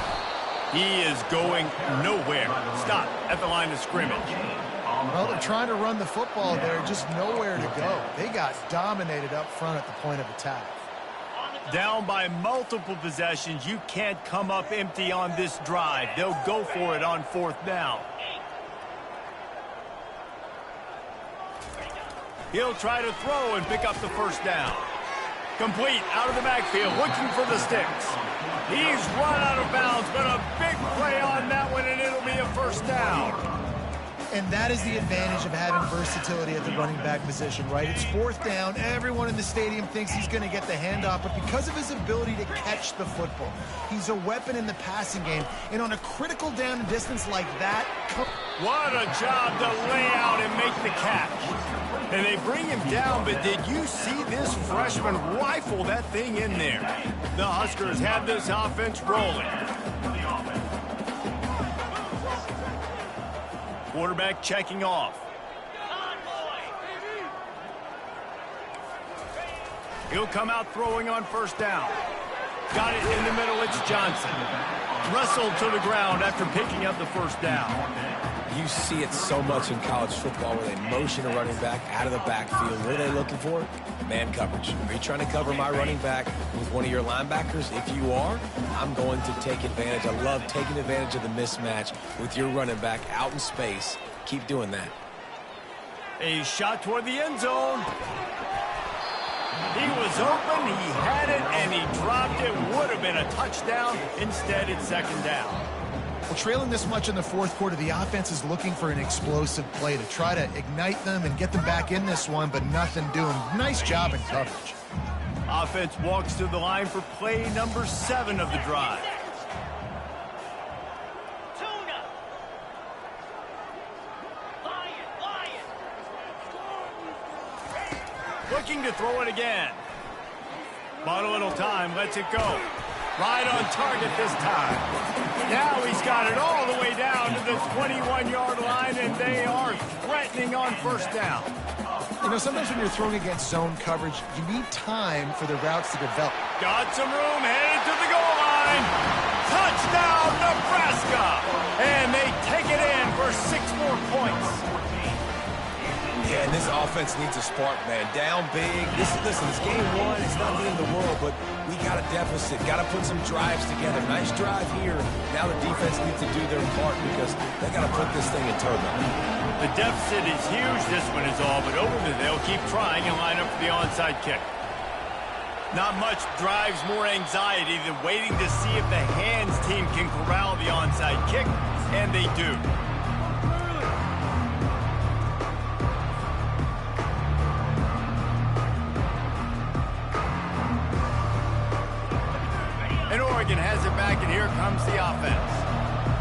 He is going nowhere. Stop at the line of scrimmage. Well, they're trying to run the football there, just nowhere to go. They got dominated up front at the point of attack. Down by multiple possessions, you can't come up empty on this drive. They'll go for it on 4th down. He'll try to throw and pick up the 1st down. Complete out of the backfield, looking for the sticks. He's run out of bounds, but a big play on that one, and it'll be a 1st down. And that is the advantage of having versatility at the running back position, right? It's 4th down. Everyone in the stadium thinks he's going to get the handoff, but because of his ability to catch the football, he's a weapon in the passing game. And on a critical down and distance like that... What a job to lay out and make the catch. And they bring him down, but did you see this freshman rifle that thing in there? The Huskers have this offense rolling. Quarterback checking off. He'll come out throwing on 1st down. Got it in the middle, it's Johnson. Wrestled to the ground after picking up the 1st down. You see it so much in college football where they motion a running back out of the backfield. What are they looking for? Man coverage. Are you trying to cover my running back with one of your linebackers? If you are, I'm going to take advantage. I love taking advantage of the mismatch with your running back out in space. Keep doing that. A shot toward the end zone. He was open, he had it, and he dropped it. Would have been a touchdown. Instead, it's 2nd down. Well, trailing this much in the fourth quarter, the offense is looking for an explosive play to try to ignite them and get them back in this one, but nothing doing. Nice job in coverage. Offense walks to the line for play number 7 of the drive. Looking to throw it again. Bought a little time, lets it go. Right on target this time. Now he's got it all the way down to the 21-yard line, and they are threatening on first down. You know, sometimes when you're throwing against zone coverage, you need time for the routes to develop. Got some room, headed to the goal line. Touchdown, Nebraska! And they take it in for 6 more points. Yeah, and this offense needs a spark, man. Down big. Listen, it's game 1. It's not the end of the world, but we got a deficit. Got to put some drives together. Nice drive here. Now the defense needs to do their part because they got to put this thing in turbo. The deficit is huge. This one is all but over. They'll keep trying and line up for the onside kick. Not much drives more anxiety than waiting to see if the hands team can corral the onside kick, and they do. And Oregon has it back, and here comes the offense.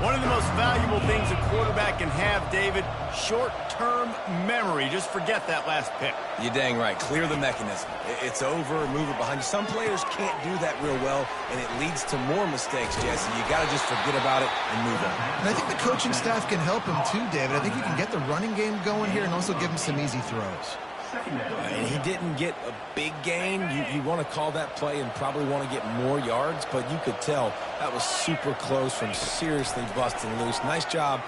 One of the most valuable things a quarterback can have, David, short-term memory. Just forget that last pick. You're dang right. Clear the mechanism. It's over, move it behind you. Some players can't do that real well, and it leads to more mistakes, Jesse. You got to just forget about it and move on. And I think the coaching staff can help him too, David. I think you can get the running game going here and also give him some easy throws. And he didn't get a big gain. You want to call that play and probably want to get more yards, but you could tell that was super close from seriously busting loose. Nice job.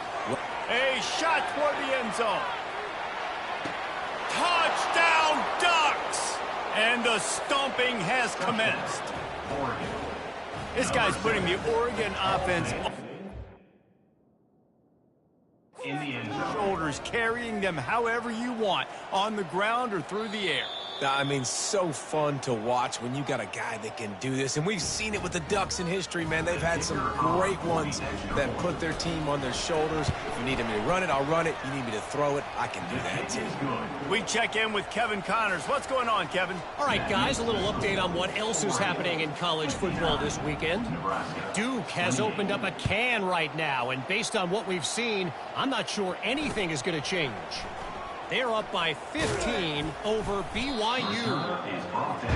A shot toward the end zone. Touchdown, Ducks! And the stomping has commenced. This guy's putting the Oregon offense In the end zone. shoulders, carrying them however you want, on the ground or through the air. I mean, so fun to watch when you got a guy that can do this. And we've seen it with the Ducks in history, man. They've had some great ones that put their team on their shoulders. If you need me to run it, I'll run it. You need me to throw it, I can do that too. We check in with Kevin Connors. What's going on, Kevin? All right, guys, a little update on what else is happening in college football this weekend. Duke has opened up a can right now, and based on what we've seen, I'm not sure anything is going to change. They're up by 15 over BYU.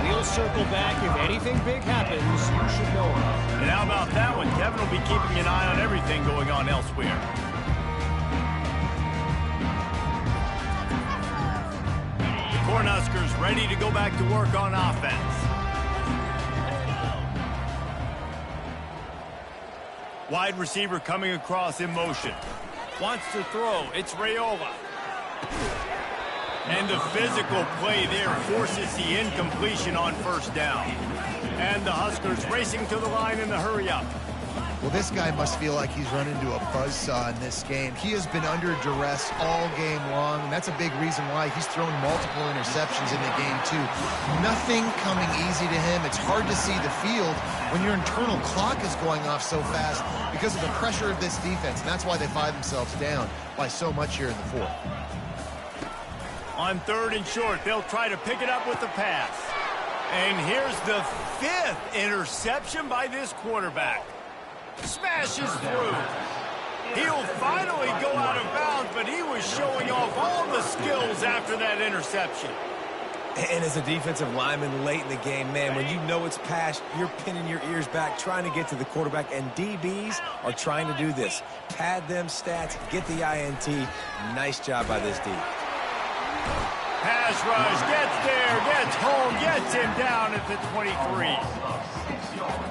We'll circle back if anything big happens. You should know it. And how about that one? Kevin will be keeping an eye on everything going on elsewhere. The Cornhuskers ready to go back to work on offense. Wide receiver coming across in motion. Wants to throw. It's Raiola. And the physical play there forces the incompletion on first down. And the Huskers racing to the line in the hurry-up. Well, this guy must feel like he's run into a buzzsaw in this game. He has been under duress all game long, and that's a big reason why he's thrown multiple interceptions in the game, too. Nothing coming easy to him. It's hard to see the field when your internal clock is going off so fast because of the pressure of this defense, and that's why they find themselves down by so much here in the fourth. On 3rd and short, they'll try to pick it up with the pass. And here's the 5th interception by this quarterback. Smashes through. He'll finally go out of bounds, but he was showing off all the skills after that interception. And as a defensive lineman late in the game, man, when you know it's past, you're pinning your ears back, trying to get to the quarterback, and DBs are trying to do this. Pad them stats, get the INT. Nice job by this D. Pass rush, gets there, gets home, gets him down at the 23.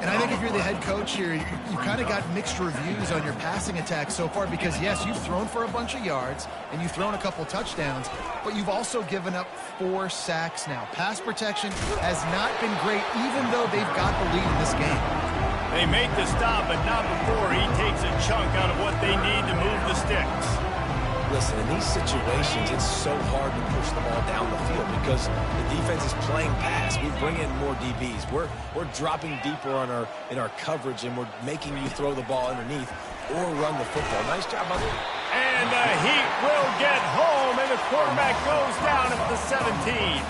And I think if you're the head coach here, you kind of got mixed reviews on your passing attack so far because, yes, you've thrown for a bunch of yards and you've thrown a couple touchdowns, but you've also given up 4 sacks now. Pass protection has not been great, even though they've got the lead in this game. They make the stop, but not before he takes a chunk out of what they need to move the sticks. Listen, in these situations, it's so hard to push the ball down the field because the defense is playing pass. We bring in more DBs. We're dropping deeper on in our coverage, and we're making you throw the ball underneath. or run the football. Nice job by them. And the Heat will get home, and the quarterback goes down at the 17.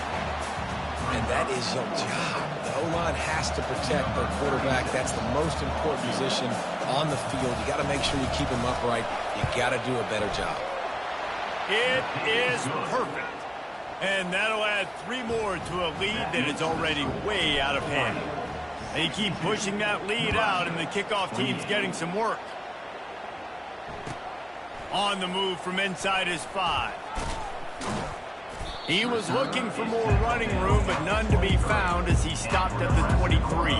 And that is your job. The O-line has to protect their quarterback. That's the most important position on the field. You got to make sure you keep him upright. You got to do a better job. It is perfect. And that'll add 3 more to a lead that is already way out of hand. They keep pushing that lead out, and the kickoff team's getting some work. On the move from inside his 5. He was looking for more running room, but none to be found as he stopped at the 23.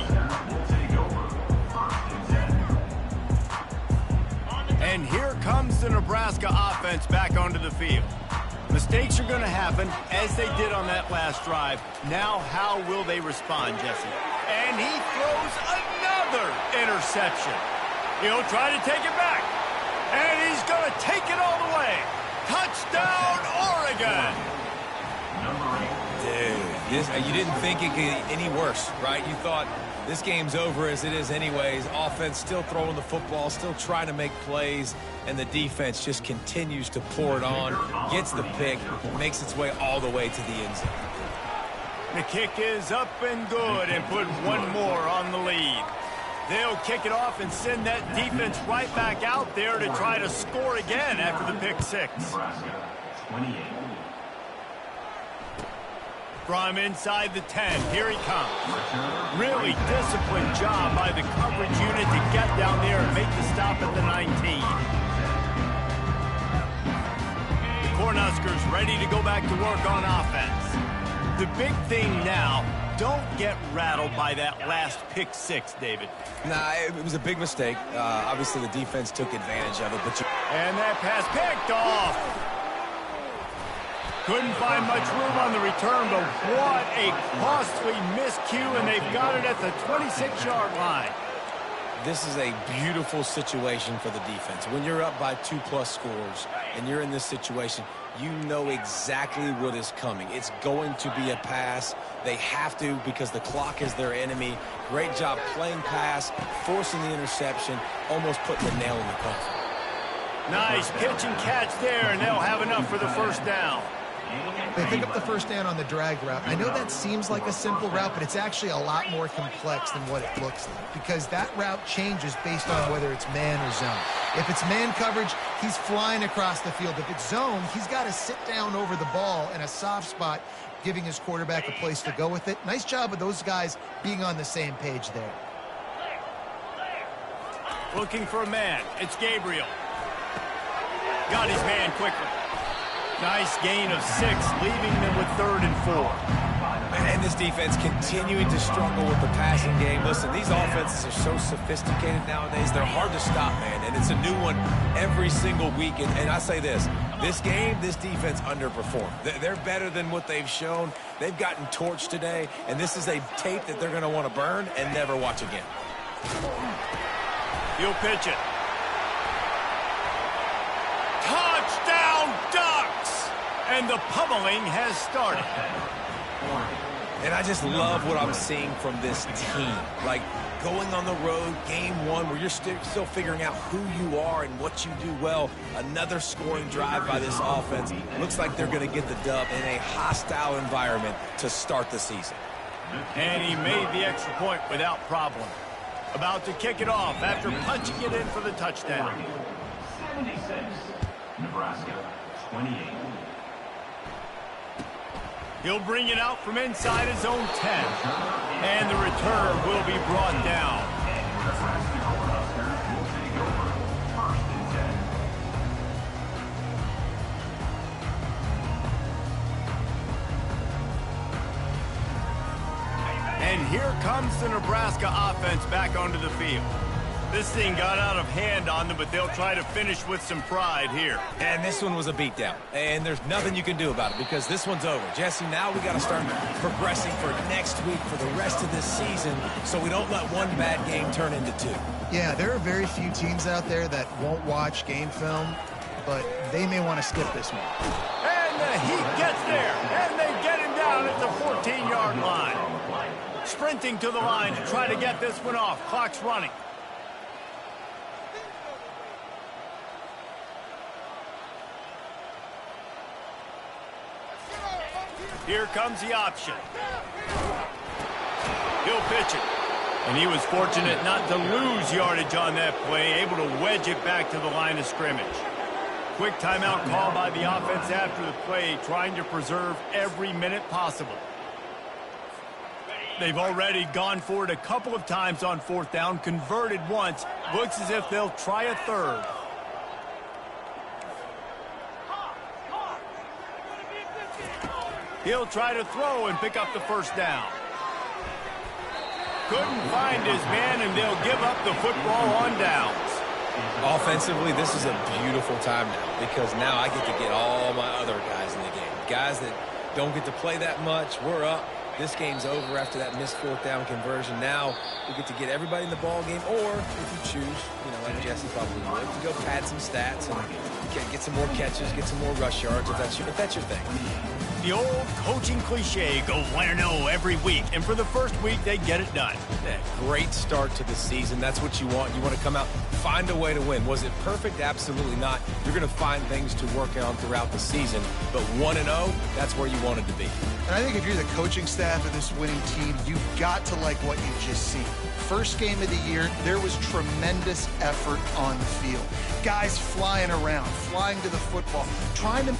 And here comes the Nebraska offense back onto the field. Mistakes are going to happen, as they did on that last drive. Now, how will they respond, Jesse? And he throws another interception. He'll try to take it back. And he's going to take it all the way. Touchdown, Oregon! Dude, you didn't think it could get any worse, right? You thought this game's over as it is anyways. Offense still throwing the football, still trying to make plays, and the defense just continues to pour it on, gets the pick, makes its way all the way to the end zone. The kick is up and good and put one more on the lead. They'll kick it off and send that defense right back out there to try to score again after the pick 6. Nebraska, 28. From inside the 10, here he comes. Really disciplined job by the coverage unit to get down there and make the stop at the 19. The Cornhuskers ready to go back to work on offense. The big thing now, don't get rattled by that last pick 6, David. Nah, it was a big mistake. Obviously, the defense took advantage of it. And that pass picked off. Couldn't find much room on the return, but what a costly miscue, and they've got it at the 26-yard line. This is a beautiful situation for the defense. When you're up by 2+ scores and you're in this situation, you know exactly what is coming. It's going to be a pass. They have to because the clock is their enemy. Great job playing pass, forcing the interception, almost putting the nail in the coffin. Nice pitch and catch there, and they'll have enough for the first down. They pick up the first down on the drag route. I know that seems like a simple route, but it's actually a lot more complex than what it looks like because that route changes based on whether it's man or zone. If it's man coverage, he's flying across the field. If it's zone, he's got to sit down over the ball in a soft spot, giving his quarterback a place to go with it. Nice job of those guys being on the same page there. Looking for a man. It's Gabriel. Got his man quickly. Nice gain of 6, leaving them with 3rd and 4. And this defense continuing to struggle with the passing game. Listen, these offenses are so sophisticated nowadays. They're hard to stop, man. And it's a new one every single week. And I say this game, this defense underperformed. They're better than what they've shown. They've gotten torched today. And this is a tape that they're going to want to burn and never watch again. He'll pitch it. Touchdown, Ducks! And the pummeling has started. And I just love what I'm seeing from this team. Like, going on the road, game 1, where you're still figuring out who you are and what you do well. Another scoring drive by this offense. Looks like they're going to get the dub in a hostile environment to start the season. And he made the extra point without problem. About to kick it off after punching it in for the touchdown. 76. Nebraska, 28. He'll bring it out from inside his own 10. And the return will be brought down. And here comes the Nebraska offense back onto the field. This thing got out of hand on them, but they'll try to finish with some pride here. And this one was a beatdown. And there's nothing you can do about it because this one's over. Jesse, now we got to start progressing for next week for the rest of this season so we don't let one bad game turn into 2. Yeah, there are very few teams out there that won't watch game film, but they may want to skip this one. And the Heat gets there, and they get him down at the 14-yard line. Sprinting to the line to try to get this one off. Clock's running. Here comes the option. He'll pitch it. And he was fortunate not to lose yardage on that play, able to wedge it back to the line of scrimmage. Quick timeout call by the offense after the play, trying to preserve every minute possible. They've already gone for it a couple of times on fourth down, converted once. Looks as if they'll try a third. He'll try to throw and pick up the first down. Couldn't find his man, and they'll give up the football on downs. Offensively, this is a beautiful time now because now I get to get all my other guys in the game. Guys that don't get to play that much, we're up. This game's over after that missed fourth down conversion. Now we get to get everybody in the ball game, or if you choose, like Jesse probably would, to go pad some stats and get some more catches, get some more rush yards if that's your thing. The old coaching cliche, go 1-0 every week. And for the first week, they get it done. Yeah, great start to the season. That's what you want. You want to come out, find a way to win. Was it perfect? Absolutely not. You're going to find things to work on throughout the season. But 1-0, that's where you wanted to be. And I think if you're the coaching staff of this winning team, you've got to like what you've just seen. First game of the year, there was tremendous effort on the field. Guys flying around, flying to the football, trying to